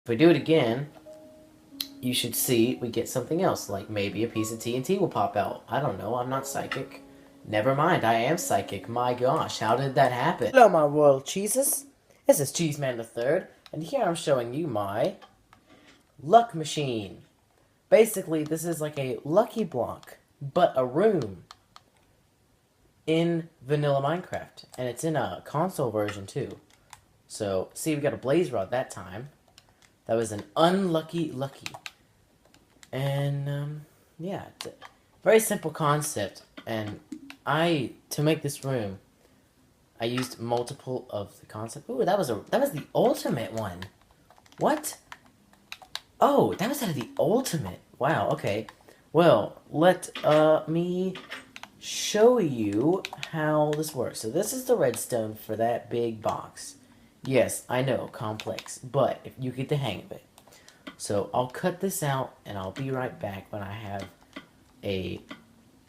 If we do it again, you should see we get something else, like maybe a piece of TNT will pop out. I don't know, I'm not psychic. Never mind, I am psychic. My gosh, how did that happen? Hello, my royal cheeses. This is Cheeseman III, and here I'm showing you my luck machine. Basically, this is like a lucky block, but a room in vanilla Minecraft, and it's in a console version too. So, see, we got a blaze rod that time. That was an unlucky lucky. And, yeah, it's a very simple concept. And to make this room, I used multiple of the concept. Ooh, that was the ultimate one. What? Oh, that was out of the ultimate. Wow, okay. Well, let me show you how this works. So this is the redstone for that big box. Yes, I know, complex, but if you get the hang of it. So I'll cut this out, and I'll be right back when I have a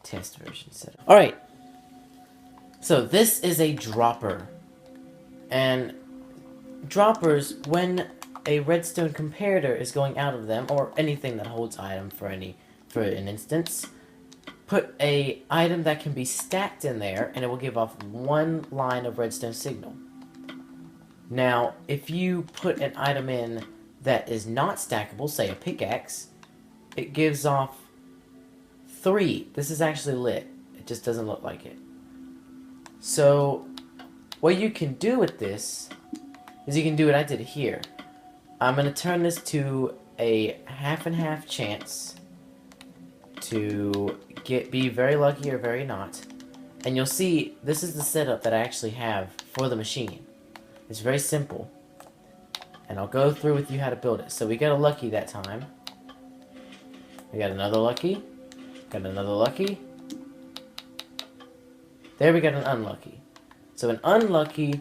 test version set up. Alright, so this is a dropper. And droppers, when a redstone comparator is going out of them, or anything that holds item for an instance, put a item that can be stacked in there, and it will give off one line of redstone signal. Now, if you put an item in that is not stackable, say a pickaxe, it gives off 3. This is actually lit. It just doesn't look like it. So, what you can do with this is you can do what I did here. I'm going to turn this to a half and half chance to be very lucky or very not. And you'll see, this is the setup that I actually have for the machine. It's very simple, and I'll go through with you how to build it. So we got a lucky that time. We got another lucky. Got another lucky. There we got an unlucky. So an unlucky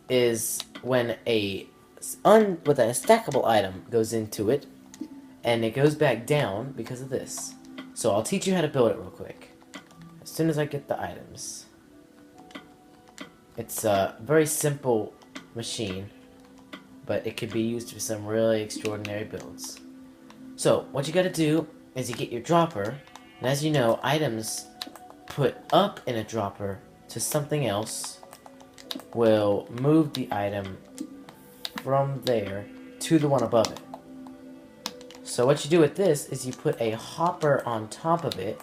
is when a stackable item goes into it, and it goes back down because of this. So I'll teach you how to build it real quick, as soon as I get the items. It's a very simple machine, but it could be used for some really extraordinary builds. So, what you gotta do is you get your dropper, and as you know, items put up in a dropper to something else will move the item from there to the one above it. So what you do with this is you put a hopper on top of it,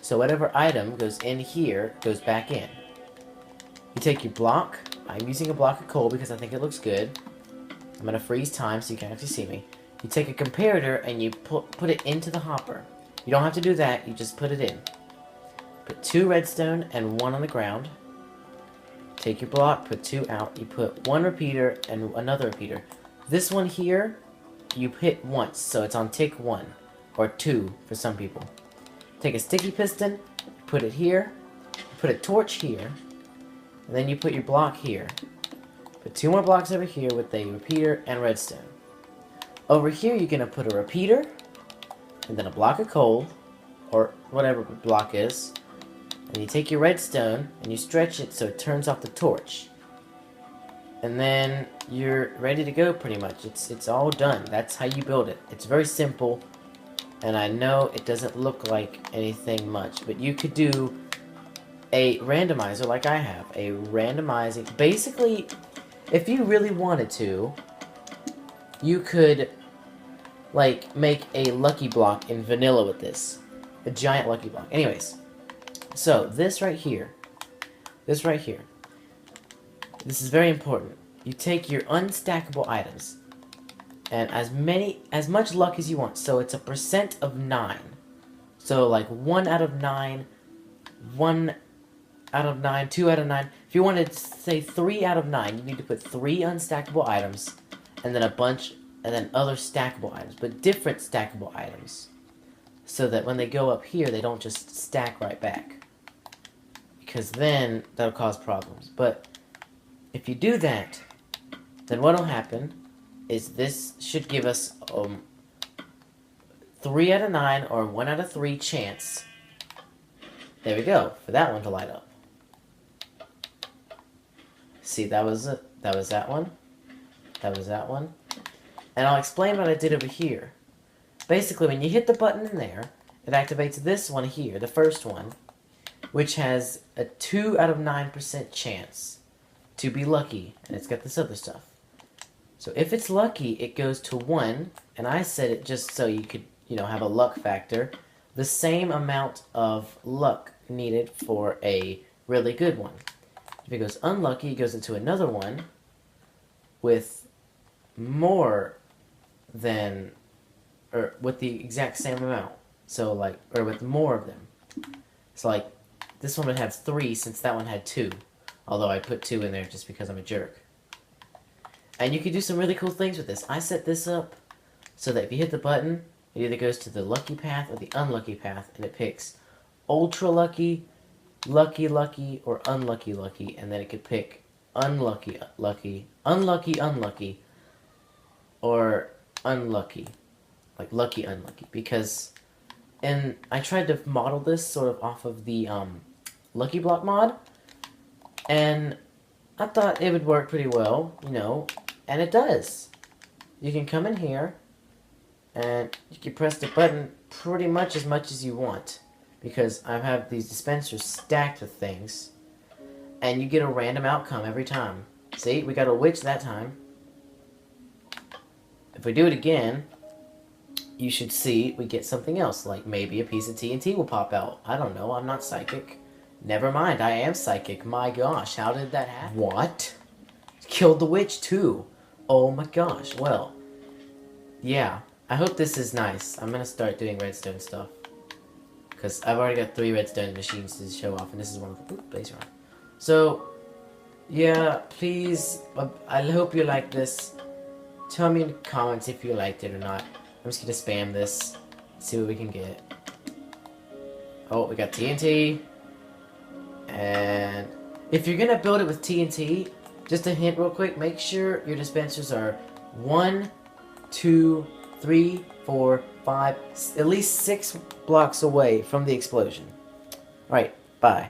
so whatever item goes in here goes back in. You take your block. I'm using a block of coal because I think it looks good. I'm going to freeze time so you can't actually see me. You take a comparator and you put it into the hopper. You don't have to do that, you just put it in. Put 2 redstone and 1 on the ground. Take your block, put 2 out. You put 1 repeater and another repeater. This one here, you hit once, so it's on tick 1. Or 2 for some people. Take a sticky piston, put it here. Put a torch here. And then you put your block here. Put 2 more blocks over here with a repeater and redstone. Over here, you're going to put a repeater, and then a block of coal, or whatever block is. And you take your redstone, and you stretch it so it turns off the torch. And then you're ready to go, pretty much. It's all done. That's how you build it. It's very simple, and I know it doesn't look like anything much, but you could do a randomizer like I have. A randomizing. Basically, if you really wanted to, you could, like, make a lucky block in vanilla with this. A giant lucky block. Anyways, so this right here. This right here. This is very important. You take your unstackable items, and as much luck as you want. So it's a percent of 9. So like 1 out of 9, 1 out of 9, 2 out of 9. If you wanted to say 3 out of 9, you need to put 3 unstackable items, and then a bunch, and then other stackable items, but different stackable items, so that when they go up here, they don't just stack right back, because then that'll cause problems. But if you do that, then what'll happen is this should give us 3 out of 9 or 1 out of 3 chance. There we go, for that one to light up. See, that was it. That was that one. That was that one. And I'll explain what I did over here. Basically, when you hit the button in there, it activates this one here, the first one, which has a 2 out of 9% chance to be lucky, and it's got this other stuff. So if it's lucky, it goes to 1, and I set it just so you could, have a luck factor, the same amount of luck needed for a really good one. If it goes unlucky, it goes into another one with more than, or with the exact same amount. So or with more of them. So this one would have 3 since that one had 2. Although I put 2 in there just because I'm a jerk. And you can do some really cool things with this. I set this up so that if you hit the button, it either goes to the lucky path or the unlucky path, and it picks ultra lucky, lucky lucky, or unlucky lucky, and then it could pick unlucky lucky, unlucky unlucky, or unlucky, like lucky unlucky. Because, and I tried to model this sort of off of the Lucky Block mod, and I thought it would work pretty well, and it does. You can come in here, and you can press the button pretty much as you want, because I have these dispensers stacked with things, and you get a random outcome every time. See, we got a witch that time. If we do it again, you should see we get something else, like maybe a piece of TNT will pop out. I don't know, I'm not psychic. Never mind, I am psychic. My gosh, how did that happen? What? Killed the witch too. Oh my gosh, well, yeah. I hope this is nice. I'm gonna start doing redstone stuff. Because I've already got 3 redstone machines to show off, and this is one of them. Oop, blaze around. So, yeah, please, I hope you like this. Tell me in the comments if you liked it or not. I'm just gonna spam this, see what we can get. Oh, we got TNT. And if you're gonna build it with TNT, just a hint real quick, make sure your dispensers are 1, 2, 3, 4, 5, at least 6 blocks away from the explosion. Alright, bye.